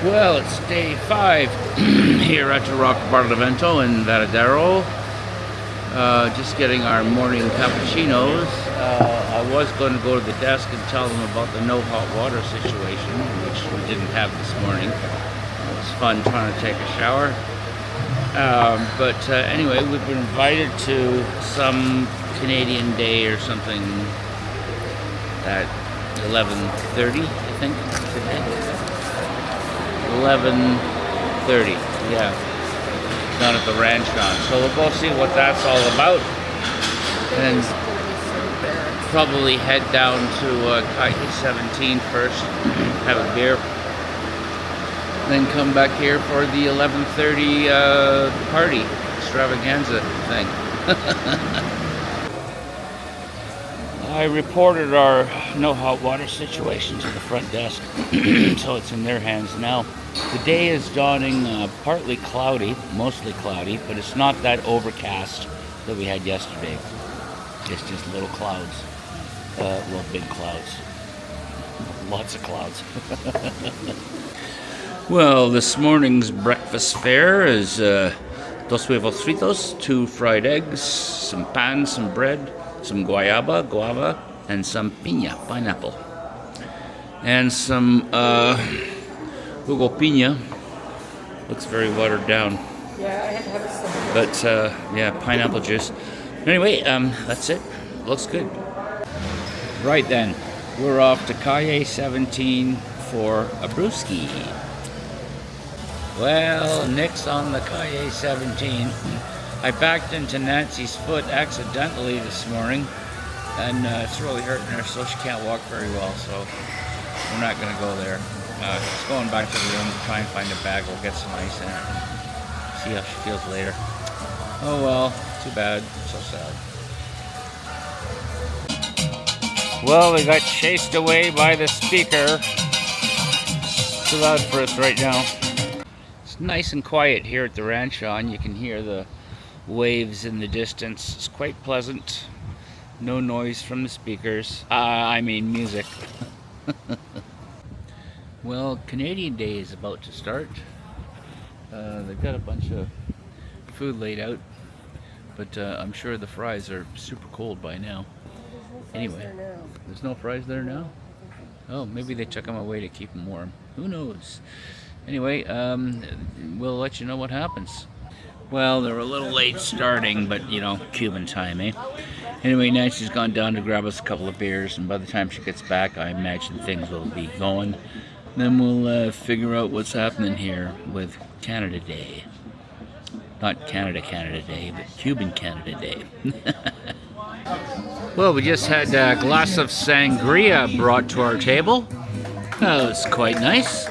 Well, it's day 5 here at the Roc Barlovento in Varadero. Just getting our morning cappuccinos. I was going to go to the desk and tell them about the no hot water situation, which we didn't have this morning. It was fun trying to take a shower. But anyway, we've been invited to some Canadian Day or something at 11:30, I think, today. 11:30, yeah, down at the ranch on. So we'll go see what that's all about, and probably head down to Calle 17 first, have a beer, then come back here for the 11:30 party extravaganza thing. I reported our no hot water situation to the front desk, so it's in their hands now. The day is dawning partly cloudy, mostly cloudy, but it's not that overcast that we had yesterday. It's just little clouds, well, big clouds, lots of clouds. Well, this morning's breakfast fare is 2 huevos fritos, 2 fried eggs, some pan, some bread, some guava, and some piña, pineapple. And some jugo piña. Looks very watered down. Yeah, I had to have it some. But, yeah, pineapple juice. Anyway, that's it. Looks good. Right then, we're off to Calle 17 for a brewski. Well, Nick's on the Calle 17. I backed into Nancy's foot accidentally this morning, and it's really hurting her, so she can't walk very well, so we're not going to go there. Just going back to the room to try and find a bag. We'll get some ice in it and see how she feels later. Oh well, too bad. So sad. Well, we got chased away by the speaker. Too loud for us right now. It's nice and quiet here at the ranch on. You can hear the waves in the distance. It's quite pleasant. No noise from the speakers. I mean music. Well, Canadian Day is about to start. They've got a bunch of food laid out, but I'm sure the fries are super cold by now. Anyway, there's no fries there now? Oh, maybe they took them away to keep them warm. Who knows? Anyway, we'll let you know what happens. Well, they're a little late starting, but, you know, Cuban time, eh? Anyway, Nancy's gone down to grab us a couple of beers, and by the time she gets back, I imagine things will be going. Then we'll figure out what's happening here with Canada Day. Not Canada Day, but Cuban Canada Day. Well, we just had a glass of sangria brought to our table. That was quite nice.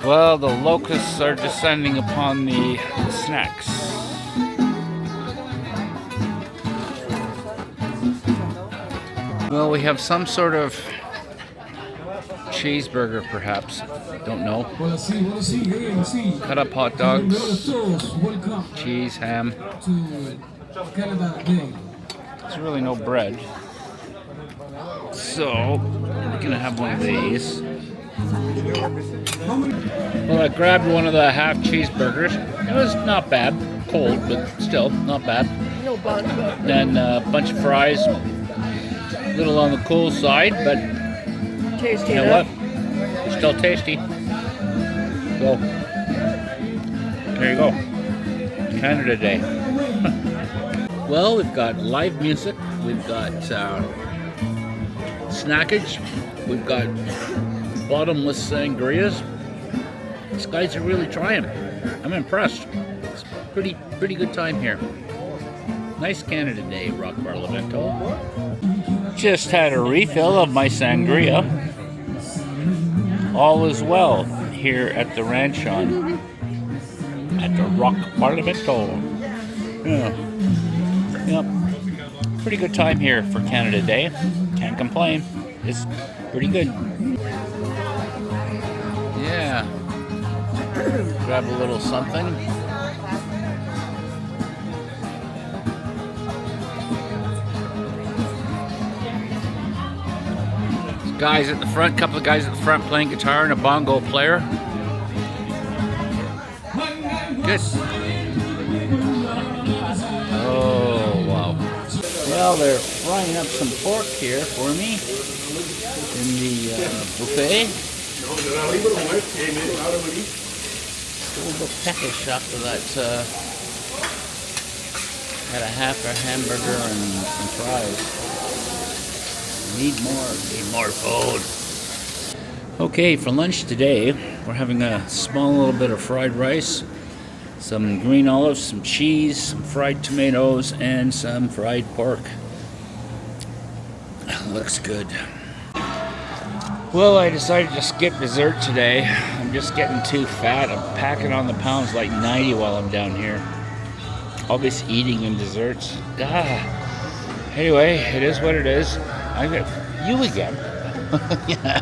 Well, the locusts are descending upon the snacks. Well, we have some sort of cheeseburger, perhaps. Don't know. Cut up hot dogs, cheese, ham. There's really no bread. So, we're gonna have one of these. Well, I grabbed one of the half cheeseburgers. It was not bad. Cold, but still not bad. No bun. Then a bunch of fries. A little on the cool side, but Tasty you know enough. what? It's still tasty. So, there you go. Canada Day. Well, we've got live music. We've got snackage. We've got bottomless sangrias. These guys are really trying. I'm impressed. It's pretty good time here. Nice Canada Day, Roc Barlovento. Just had a refill of my sangria. All is well here at the ranch on at the Roc Barlovento. Yeah. Yep. Pretty good time here for Canada Day. Can't complain. It's pretty good. Yeah. Grab a little something. Guys at the front, couple of guys at the front playing guitar and a bongo player. Good. Oh, wow. Well, they're frying up some pork here for me in the buffet. A little peckish after that. Had a half a hamburger and some fries. Need more food. Okay, for lunch today, we're having a small little bit of fried rice, some green olives, some cheese, some fried tomatoes, and some fried pork. Looks good. Well, I decided to skip dessert today. I'm just getting too fat. I'm packing on the pounds like 90 while I'm down here. Always eating in desserts. Anyway, it is what it is. I got you again. Yeah.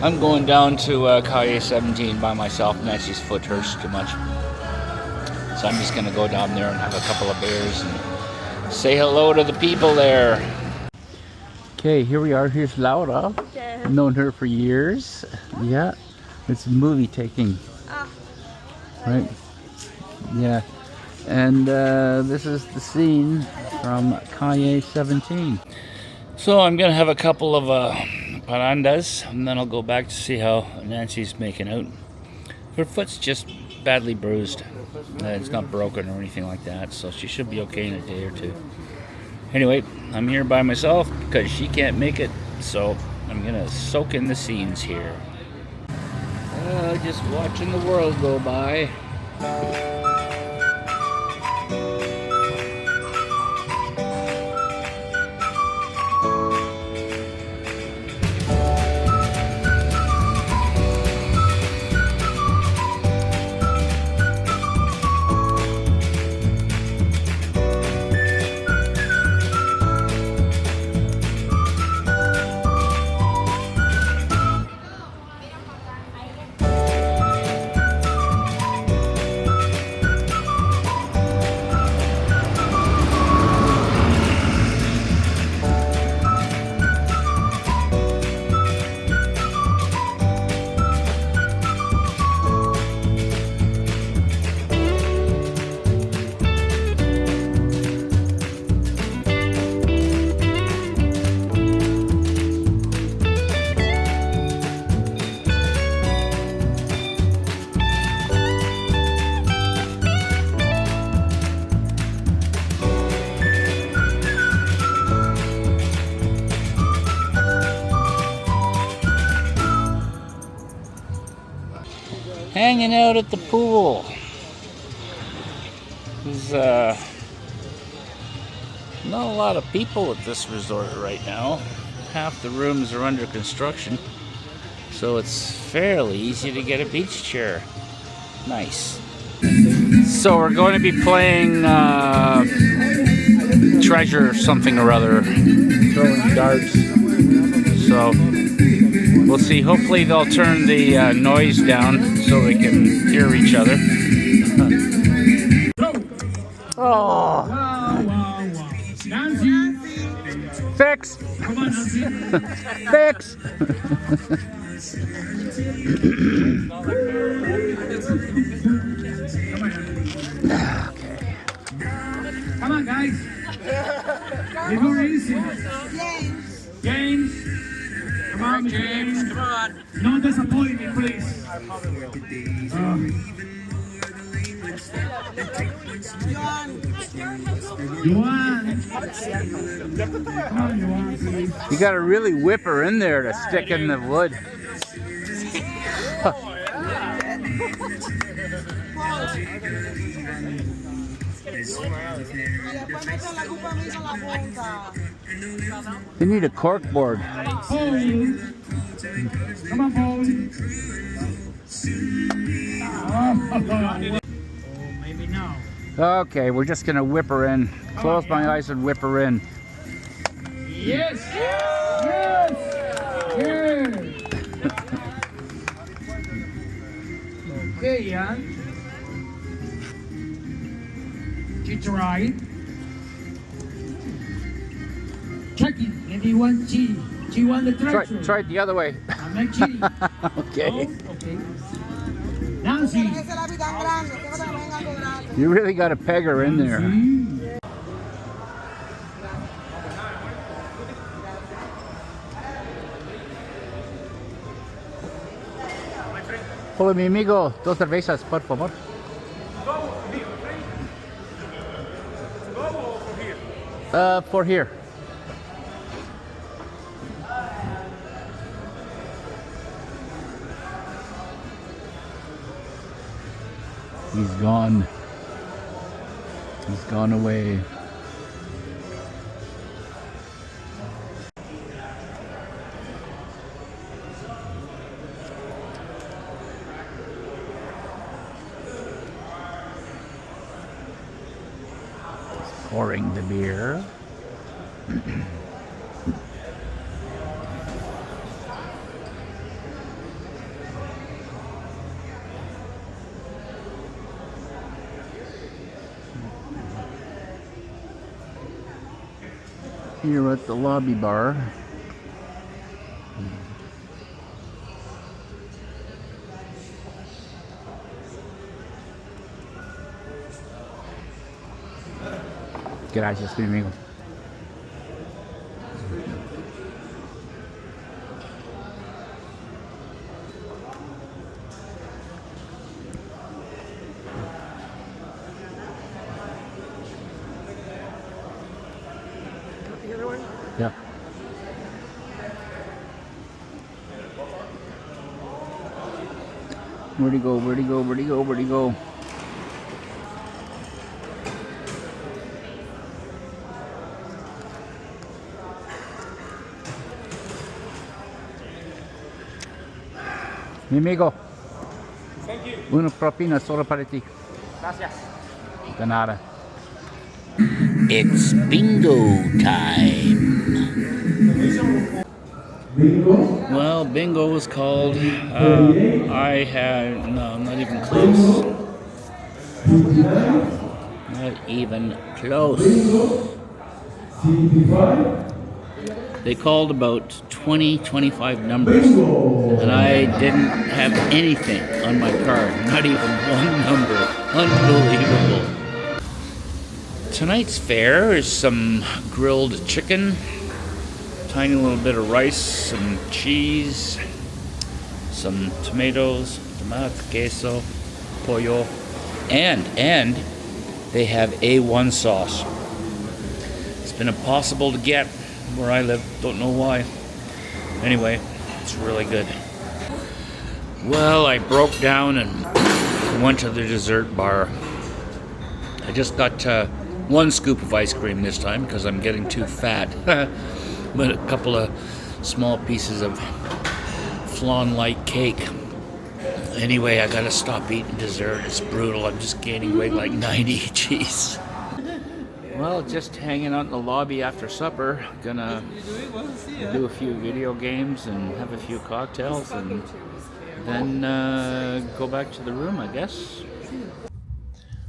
I'm going down to Calle 17 by myself. Nancy's foot hurts too much, so I'm just gonna go down there and have a couple of beers and say hello to the people there. Okay, here we are. Here's Laura. Yeah. I've known her for years. Yeah, it's movie taking. Right. Yeah, and this is the scene from Calle 17. So I'm gonna have a couple of parandas, and then I'll go back to see how Nancy's making out. Her foot's just badly bruised. It's not broken or anything like that, so she should be okay in a day or two. Anyway, I'm here by myself because she can't make it, so I'm gonna soak in the scenes here. Just watching the world go by. Hanging out at the pool. There's not a lot of people at this resort right now. Half the rooms are under construction, so it's fairly easy to get a beach chair. Nice. So we're going to be playing treasure something or other, throwing darts. So we'll see. Hopefully they'll turn the noise down so we can hear each other. Oh. Fix! Fix! Okay. Come on, guys. It's more easy. James. Come on, James. Come on. Don't disappoint me, please. Yuan. Come on, Yuan, please. You gotta really whip her in there to stick in the wood. You need a cork board. Come on, Paul. Maybe now. Okay, we're just gonna whip her in. Close my eyes and whip her in. Yes! Yes! Yes! Okay, Jan. Get right. Checking in and he wants chili. She wants the tractor. Try it the other way. I make chili. Okay. Oh, okay. Nancy. You really got to peg her in there. Hola, mi amigo. 2 cervezas, por favor. For here. He's gone. He's gone away. Pouring the beer. Here at the lobby bar. Gracias, mi amigo. The other one? Yeah. Where'd he go? Where'd he go? Where'd he go? Where'd he go? Mi amigo. Thank you. Una propina solo para ti. Gracias. De nada. It's bingo time. Well, bingo was called. I had, no, not even close. Not even close. They called about 20, 25 numbers, and I didn't have anything on my card, not even one number. Unbelievable. Tonight's fare is some grilled chicken, tiny little bit of rice, some cheese, some tomatoes, tomate, queso, pollo, and they have A1 sauce. It's been impossible to get where I live, don't know why. Anyway, it's really good. Well, I broke down and went to the dessert bar. I just got 1 scoop of ice cream this time because I'm getting too fat. But a couple of small pieces of flan-like cake. Anyway, I gotta stop eating dessert. It's brutal. I'm just gaining weight like 90. Jeez. Well, just hanging out in the lobby after supper. Gonna do a few video games and have a few cocktails and then go back to the room, I guess.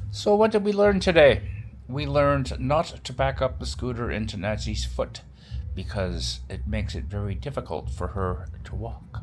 So what did we learn today? We learned not to back up the scooter into Nancy's foot because it makes it very difficult for her to walk.